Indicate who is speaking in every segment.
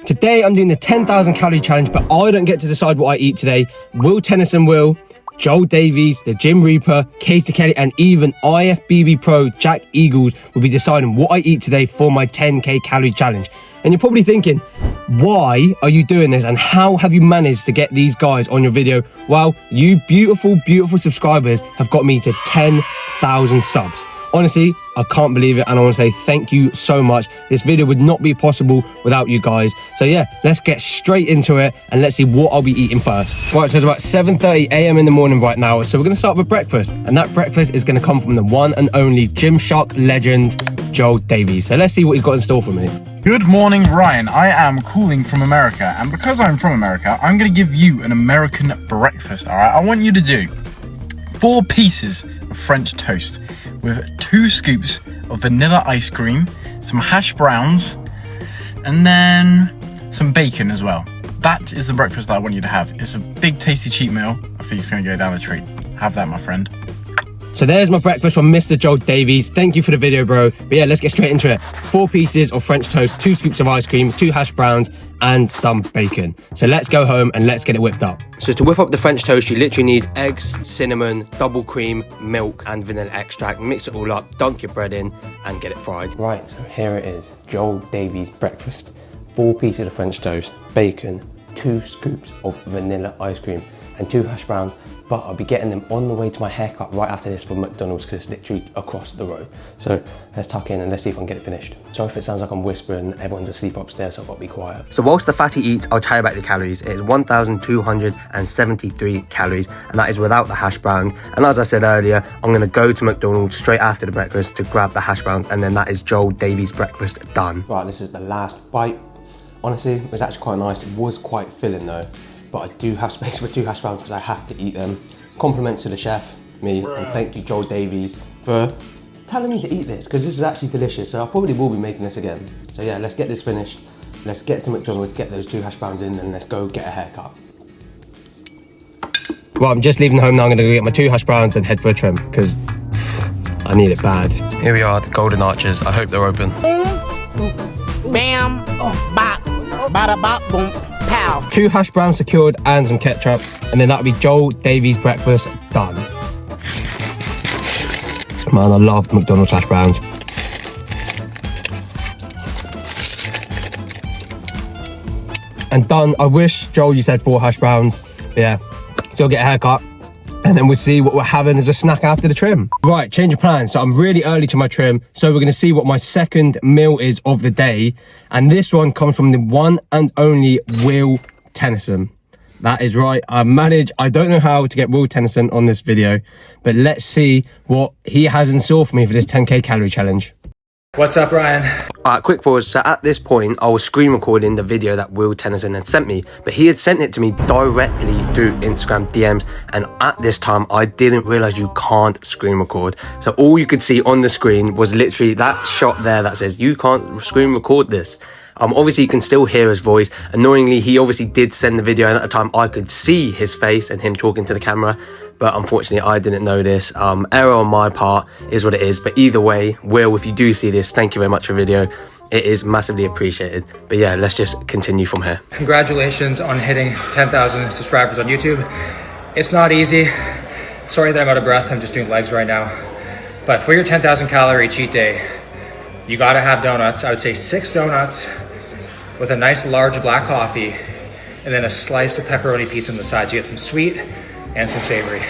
Speaker 1: Today I'm doing the 10,000 calorie challenge, but I don't get to decide what I eat today. Will Tennyson will, Joel Davies, the Gym Reaper, Casey Kelly, and even IFBB Pro Jack Eagles will be deciding what I eat today for my 10k calorie challenge. And you're probably thinking, why are you doing this and how have you managed to get these guys on your video? Well, you beautiful subscribers have got me to 10,000 subs. Honestly, I can't believe it, and I want to say thank you so much. This video would not be possible without you guys. So yeah, let's get straight into it and let's see what I'll be eating first. Right, so it's about 7:30 a.m. in the morning right now. So we're going to start with breakfast, and that breakfast is going to come from the one and only Gymshark legend, Joel Davies. So let's see what he's got in store for me.
Speaker 2: Good morning, Ryan. I am calling from America, and because I'm from America, I'm going to give you an American breakfast, all right? I want you to do 4 pieces of French toast with 2 scoops of vanilla ice cream, some hash browns, and then some bacon as well. That is the breakfast that I want you to have. It's a big, tasty, cheap meal. I think it's going to go down a treat. Have that, my friend.
Speaker 1: So there's my breakfast from Mr. Joel Davies. Thank you for the video, bro. But yeah, let's get straight into it. 4 pieces of French toast, 2 scoops of ice cream, 2 hash browns, and some bacon. So let's go home and let's get it whipped up. So to whip up the French toast, you literally need eggs, cinnamon, double cream, milk, and vanilla extract. Mix it all up, dunk your bread in, and get it fried. Right, so here it is. Joel Davies breakfast. 4 pieces of French toast, bacon, 2 scoops of vanilla ice cream, and 2 hash browns. But I'll be getting them on the way to my haircut right after this from McDonald's because it's literally across the road. So let's tuck in and let's see if I can get it finished. Sorry if it sounds like I'm whispering, everyone's asleep upstairs, so I've got to be quiet. So whilst the fatty eats, I'll tell you about the calories. It is 1,273 calories, and that is without the hash browns. And as I said earlier, I'm gonna go to McDonald's straight after the breakfast to grab the hash browns, and then that is Joel Davies' breakfast done. Right, this is the last bite. Honestly, it was actually quite nice. It was quite filling though. But I do have space for 2 hash browns because I have to eat them. Compliments to the chef, me, and thank you Joel Davies for telling me to eat this because this is actually delicious. So I probably will be making this again. So yeah, let's get this finished. Let's get to McDonald's, get those 2 hash browns in, and let's go get a haircut. Well, I'm just leaving home now. I'm gonna go get my 2 hash browns and head for a trim because I need it bad. Here we are, the Golden Arches. I hope they're open.
Speaker 3: Bam, bop, bada bop, boom. Pow.
Speaker 1: 2 hash browns secured and some ketchup, and then that'll be Joel Davies' breakfast done. Man, I love McDonald's hash browns. And done. I wish, Joel, you said 4 hash browns. But yeah, still get a haircut, and then we'll see what we're having as a snack after the trim. Right, change of plans. So I'm really early to my trim, so we're gonna see what my second meal is of the day. And this one comes from the one and only Will Tennyson. That is right, I don't know how to get Will Tennyson on this video, but let's see what he has in store for me for this 10k calorie challenge.
Speaker 4: What's up, Ryan?
Speaker 1: Alright, quick pause. So at this point, I was screen recording the video that Will Tennyson had sent me, but he had sent it to me directly through Instagram DMs, and at this time, I didn't realise you can't screen record. So all you could see on the screen was literally that shot there that says, you can't screen record this. Obviously, you can still hear his voice. Annoyingly, he obviously did send the video, and at the time, I could see his face and him talking to the camera. But unfortunately, I didn't know this. Error on my part is what it is. But either way, Will, if you do see this, thank you very much for the video. It is massively appreciated. But yeah, let's just continue from here.
Speaker 4: Congratulations on hitting 10,000 subscribers on YouTube. It's not easy. Sorry that I'm out of breath. I'm just doing legs right now. But for your 10,000 calorie cheat day, you gotta have donuts. I would say 6 donuts with a nice large black coffee, and then a slice of pepperoni pizza on the side. So you get some sweet and some savory.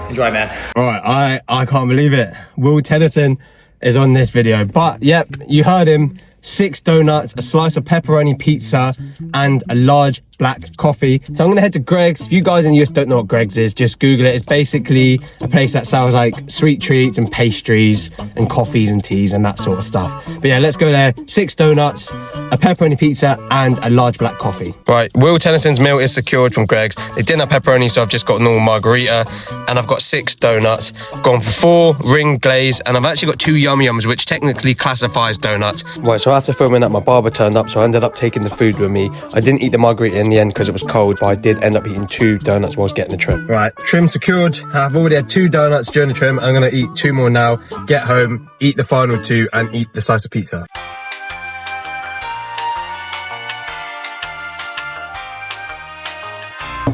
Speaker 4: Enjoy, man.
Speaker 1: All right, I can't believe it. Will Tennyson is on this video. But yep, you heard him. 6 donuts, a slice of pepperoni pizza, and a large black coffee. So I'm gonna head to Greg's. If you guys in the US don't know what Greg's is, just Google it. It's basically a place that sells like sweet treats and pastries and coffees and teas and that sort of stuff. But yeah, let's go there. 6 donuts, a pepperoni pizza, and a large black coffee. Right, Will Tennyson's meal is secured from Greg's. They didn't have pepperoni, so I've just got a normal margarita, and I've got 6 donuts. Gone for 4 ring glaze, and I've actually got 2 yum yums, which technically classifies donuts. Right, so after filming that, my barber turned up, so I ended up taking the food with me. I didn't eat the margarita in the end because it was cold, but I did end up eating 2 donuts whilst getting the trim. Right, trim secured. I've already had 2 donuts during the trim. I'm gonna eat 2 more now, get home, eat the final 2, and eat the slice of pizza.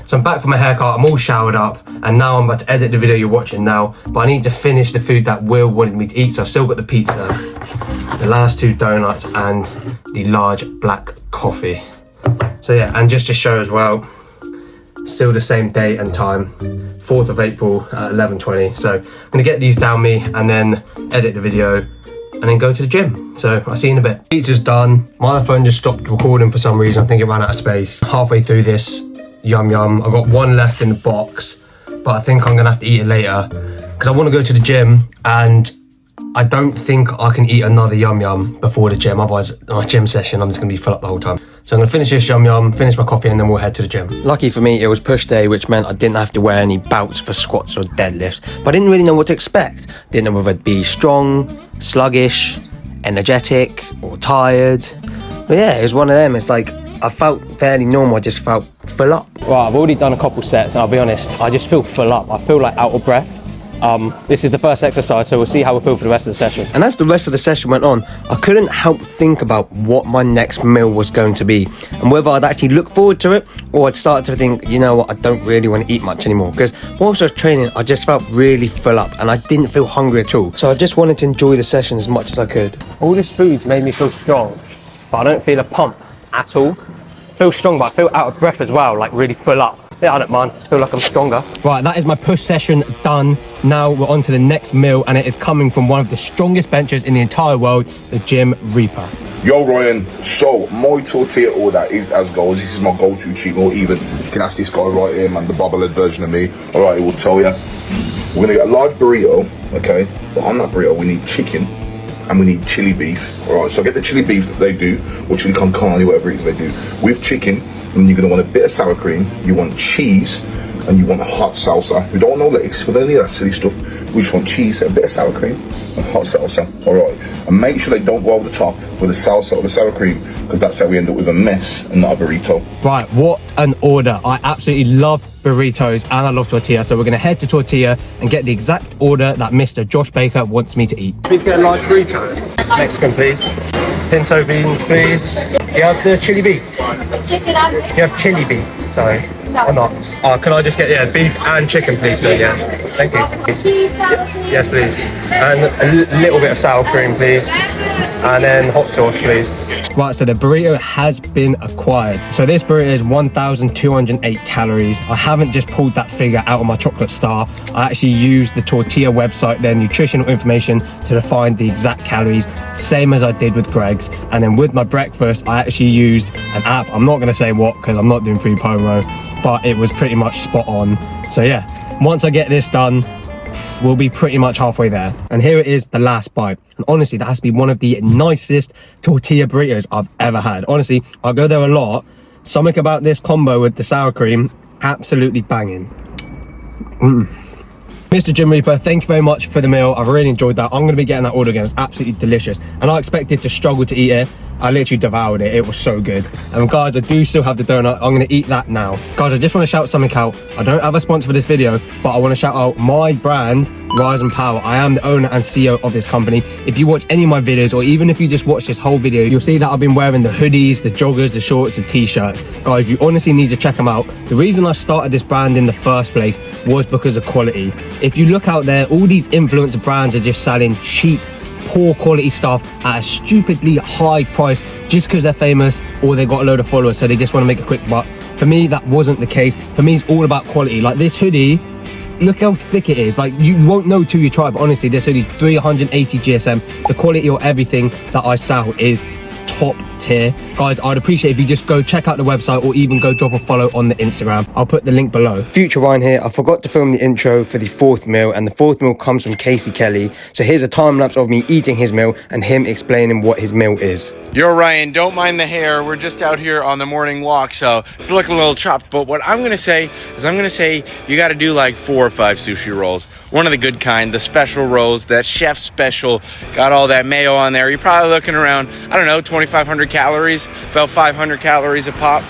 Speaker 1: So I'm back from my haircut, I'm all showered up, and now I'm about to edit the video you're watching now, but I need to finish the food that Will wanted me to eat. So I've still got the pizza, the last 2 donuts, and the large black coffee. So yeah, and just to show as well, still the same date and time, 4th of April at 11:20. So I'm gonna get these down me and then edit the video and then go to the gym. So I'll see you in a bit. Pizza's done. My other phone just stopped recording for some reason. I think it ran out of space. Halfway through this yum yum. I've got 1 left in the box, but I think I'm gonna have to eat it later because I wanna go to the gym and I don't think I can eat another yum yum before the gym. Otherwise, my gym session, I'm just gonna be full up the whole time. So I'm gonna finish this yum yum, finish my coffee, and then we'll head to the gym. Lucky for me, it was push day, which meant I didn't have to wear any belts for squats or deadlifts. But I didn't really know what to expect. Didn't know whether it'd be strong, sluggish, energetic, or tired. But yeah, it was one of them. It's like, I felt fairly normal, I just felt full up. Right, I've already done a couple sets, and I'll be honest, I just feel full up. I feel like out of breath. This is the first exercise, so we'll see how we feel for the rest of the session. And as the rest of the session went on, I couldn't help think about what my next meal was going to be and whether I'd actually look forward to it or I'd start to think, you know what, I don't really want to eat much anymore. Because whilst I was training, I just felt really full up and I didn't feel hungry at all. So I just wanted to enjoy the session as much as I could. All this food's made me feel strong, but I don't feel a pump at all. I feel strong, but I feel out of breath as well, like really full up. Yeah, I don't mind. I feel like I'm stronger. Right, that is my push session done. Now we're on to the next meal, and it is coming from one of the strongest benchers in the entire world, the Gym Reaper.
Speaker 5: Yo, Ryan. So, my tortilla order is as goes. This is my go-to cheat meal. Even you can ask this guy right here, man, the bobblehead version of me. All right, he will tell you. We're gonna get a large burrito, okay? But on that burrito, we need chicken and we need chili beef. All right, so I get the chili beef that they do, or chili con carne, whatever it is they do, with chicken. And you're going to want a bit of sour cream, you want cheese, and you want a hot salsa. We don't want no lettuce, we don't need that silly stuff. We just want cheese, a bit of sour cream, and hot salsa. Alright, and make sure they don't go over the top with the salsa or the sour cream, because that's how we end up with a mess and not a burrito. Right,
Speaker 1: what an order. I absolutely love burritos and I love tortilla, so we're going to head to tortilla and get the exact order that Mr. Josh Baker wants me to eat. Please get a large burrito. Mexican, please. Pinto beans, please. Do you have the chili beef?
Speaker 6: Chicken and
Speaker 1: Do you have chili beef? Sorry.
Speaker 6: No.
Speaker 1: Or not? Can I just get, beef and chicken, please? So, yeah. Thank you.
Speaker 6: cheese, sour cream.
Speaker 1: Yes, please. And a little bit of sour cream, please. And then hot sauce, please. Right, so the burrito has been acquired. So this burrito is 1,208 calories. I haven't just pulled that figure out of my chocolate star. I actually used the tortilla website, their nutritional information, to define the exact calories, same as I did with Greg's. And then with my breakfast, I actually used an app. I'm not gonna say what, because I'm not doing free promo, but it was pretty much spot on. So yeah, once I get this done, we'll be pretty much halfway there. And here it is, the last bite. And honestly, that has to be one of the nicest tortilla burritos I've ever had. Honestly, I go there a lot. Something about this combo with the sour cream, absolutely banging. Mr. Gym Reaper, thank you very much for the meal. I've really enjoyed that. I'm going to be getting that order again. It's absolutely delicious. And I expected to struggle to eat it. I literally devoured it. It was so good. And guys, I do still have the donut. I'm going to eat that now. Guys, I just want to shout something out. I don't have a sponsor for this video, but I want to shout out my brand, RizenPWR. I am the owner and CEO of this company. If you watch any of my videos, or even if you just watch this whole video, you'll see that I've been wearing the hoodies, the joggers, the shorts, the t-shirts. Guys, you honestly need to check them out. The reason I started this brand in the first place was because of quality. If you look out there, all these influencer brands are just selling cheap, poor quality stuff at a stupidly high price just because they're famous or they got a load of followers, so they just want to make a quick buck. For me, that wasn't the case. For me, it's all about quality. Like this hoodie, look how thick it is. Like, you won't know till you try, but honestly, this hoodie, 380 GSM. The quality of everything that I sell is top tier. Guys, I'd appreciate if you just go check out the website or even go drop a follow on the Instagram. I'll put the link below. Future Ryan here. I forgot to film the intro for the fourth meal, and the fourth meal comes from Casey Kelly. So here's a time lapse of me eating his meal and him explaining what his meal is.
Speaker 7: Yo, Ryan, don't mind the hair. We're just out here on the morning walk, so it's looking a little chopped. But what I'm going to say is you got to do like 4 or 5 sushi rolls. One of the good kind, the special rolls, that chef special, got all that mayo on there. You're probably looking around, I don't know, 2,500 calories, about 500 calories a pop.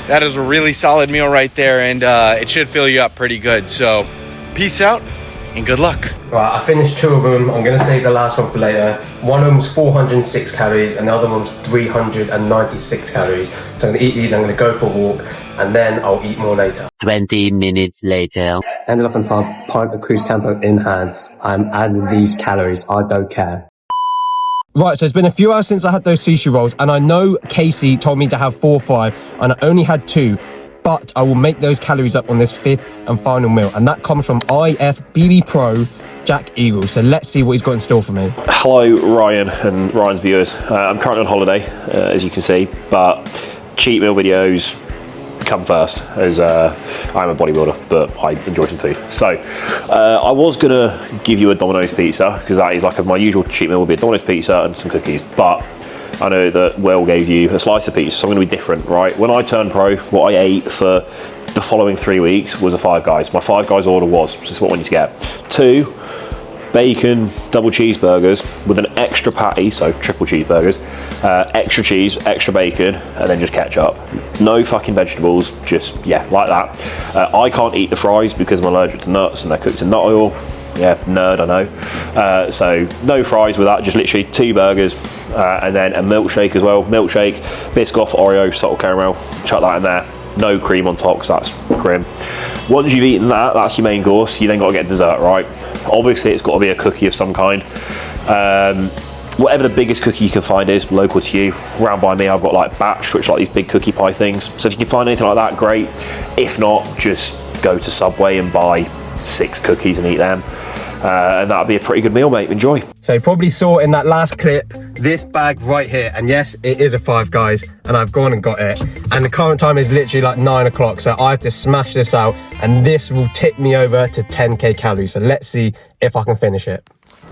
Speaker 7: That is a really solid meal right there, and it should fill you up pretty good. So peace out and good luck.
Speaker 1: Right, I finished 2 of them. I'm gonna save the last one for later. One of them was 406 calories and the other one was 396 calories. So I'm gonna eat these, I'm gonna go for a walk, and then I'll eat more later.
Speaker 6: 20 minutes later.
Speaker 1: Ended up in a pint of Cruz Campo in hand. I'm adding these calories, I don't care. Right, so it's been a few hours since I had those sushi rolls, and I know Casey told me to have 4 or 5, and I only had 2, but I will make those calories up on this 5th and final meal, and that comes from IBFF Jack Eagle. So let's see what he's got in store for me.
Speaker 8: Hello, Ryan and Ryan's viewers. I'm currently on holiday, as you can see, but cheat meal videos come first, as I'm a bodybuilder, but I enjoy some food. So I was gonna give you a Domino's pizza, because that is like my usual cheat meal would be a Domino's pizza and some cookies, but I know that Will gave you a slice of pizza, so I'm gonna be different, right? When I turned pro, what I ate for the following 3 weeks was a Five Guys. My Five Guys order was, so this is what I need to get. 2 bacon double cheeseburgers with an extra patty, so triple cheeseburgers, extra cheese, extra bacon, and then just ketchup. No fucking vegetables, just, yeah, like that. I can't eat the fries because I'm allergic to nuts and they're cooked in nut oil. Yeah, nerd, I know. So no fries with that, just literally 2 burgers, and then a milkshake as well. Milkshake, Biscoff, Oreo, salted caramel, chuck that in there. No cream on top, because that's grim. Once you've eaten that, that's your main course. You then got to get dessert, right? Obviously, it's got to be a cookie of some kind. Whatever the biggest cookie you can find is, local to you. Round by me, I've got like Batch, which are like these big cookie pie things. So if you can find anything like that, great. If not, just go to Subway and buy 6 cookies and eat them. And that'll be a pretty good meal, mate. Enjoy.
Speaker 1: So you probably saw in that last clip, this bag right here, and yes, it is a Five Guys, and I've gone and got it. And the current time is literally like 9 o'clock, so I have to smash this out, and this will tip me over to 10k calories. So let's see if I can finish it.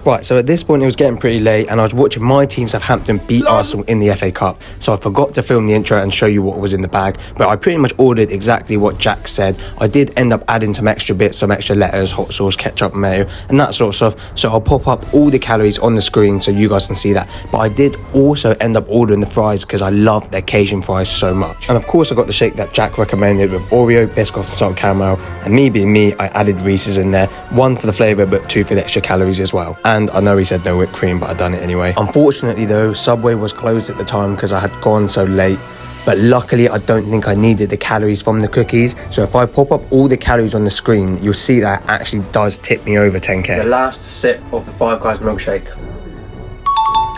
Speaker 1: Right, so at this point it was getting pretty late, and I was watching my team Southampton beat Arsenal in the FA Cup, so I forgot to film the intro and show you what was in the bag, but I pretty much ordered exactly what Jack said. I did end up adding some extra bits, some extra lettuce, hot sauce, ketchup, mayo, and that sort of stuff, so I'll pop up all the calories on the screen so you guys can see that. But I did also end up ordering the fries because I love the Cajun fries so much. And of course I got the shake that Jack recommended with Oreo, Biscoff, and salted caramel, and me being me, I added Reese's in there, 1 for the flavour but 2 for the extra calories as well. And I know he said no whipped cream, but I done it anyway. Unfortunately though, Subway was closed at the time because I had gone so late, but luckily I don't think I needed the calories from the cookies, so if I pop up all the calories on the screen, you'll see that it actually does tip me over 10k. The last sip of the Five Guys milkshake,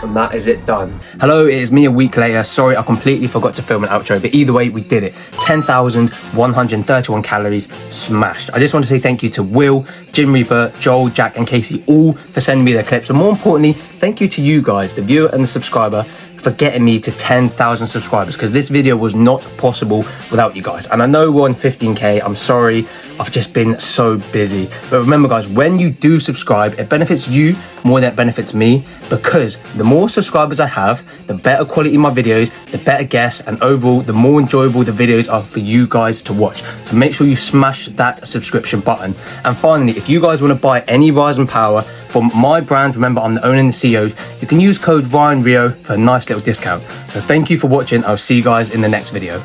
Speaker 1: and that is it done. Hello, it is me a week later. Sorry, I completely forgot to film an outro, but either way, we did it. 10,131 calories smashed. I just want to say thank you to Will, Jim Reaper, Joel, Jack, and Casey, all for sending me their clips. And more importantly, thank you to you guys, the viewer and the subscriber, for getting me to 10,000 subscribers, because this video was not possible without you guys. And I know we're on 15k, I'm sorry, I've just been so busy. But remember guys, when you do subscribe, it benefits you more than it benefits me, because the more subscribers I have, the better quality my videos, the better guests, and overall, the more enjoyable the videos are for you guys to watch. So make sure you smash that subscription button. And finally, if you guys want to buy any RizenPWR from my brand, remember I'm the owner and the CEO, you can use code RyanRio for a nice little discount. So thank you for watching. I'll see you guys in the next video.